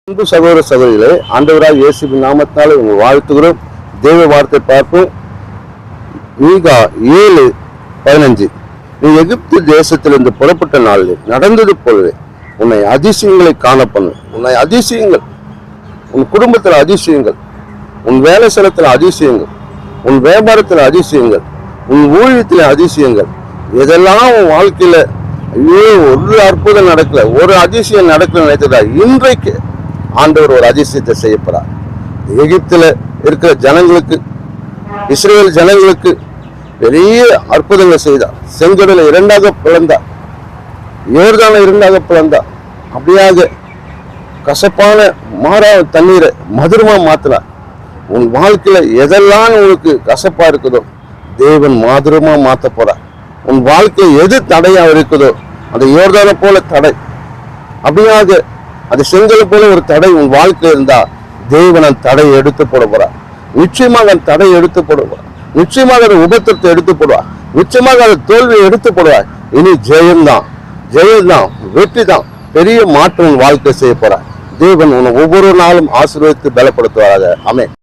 அன்பு சகோதர சகோதரிகளே, ஆண்டவராய் இயேசுவின் நாமத்தால் உங்கள் வாழ்த்துகிறோம். தேவ வார்த்தை பார்ப்போம். மீகா 7:15. நீ எகிப்து தேசத்திலிருந்து புறப்பட்ட நாளில் நடந்தது போலவே உன்னை அதிசயங்களை காணப்பண்ணு. உன்னை அதிசயங்கள், உன் குடும்பத்தில் அதிசயங்கள், உன் வேலை ஸ்தலத்தில் அதிசயங்கள், உன் வியாபாரத்தில் அதிசயங்கள், உன் ஊழியத்தில் அதிசயங்கள், எதெல்லாம் உன் வாழ்க்கையில ஐயோ ஒரு அற்புதம் நடக்கல, ஒரு அதிசயம் நடக்கல நினைத்ததா, இன்றைக்கு ஆண்டவர் ஒரு அதிசயத்தை செய்யப்படுறார். எகிப்துல இருக்கிற ஜனங்களுக்கு, இஸ்ரேல் ஜனங்களுக்கு பெரிய அற்புதங்களை செய்தார். செங்கடலை இரண்டாக பிளந்தார், யோர்தானை இரண்டாக பிளந்தார். அப்படியாக கசப்பான மாறாத தண்ணீரை மதுரமா மாத்தினார். உன் வாழ்க்கையில எதெல்லாம் உங்களுக்கு கசப்பா இருக்குதோ தேவன் மதுரமா மாத்த போறார். உன் வாழ்க்கையில் எது தடையா இருக்குதோ அந்த யோர்தானை போல தடை, அப்படியாக அது செங்கலை போல ஒரு தடை உன் வாழ்க்கையில் இருந்தா தேவன் அந்த தடையை எடுத்து போட போறார். நிச்சயமாக அந்த தடையை எடுத்து போடுவார். நிச்சயமாக அந்த உபத்திரத்தை எடுத்து போடுவார். நிச்சயமாக அந்த தோல்வியை எடுத்து போடுவார். இனி ஜெயம்தான், ஜெயம்தான், வெற்றி தான். பெரிய மாற்றம் உன் வாழ்க்கை செய்ய போறார். தேவன் உன்னை ஒவ்வொரு நாளும் ஆசீர்வதித்து பலப்படுத்துவாராக. ஆமென்.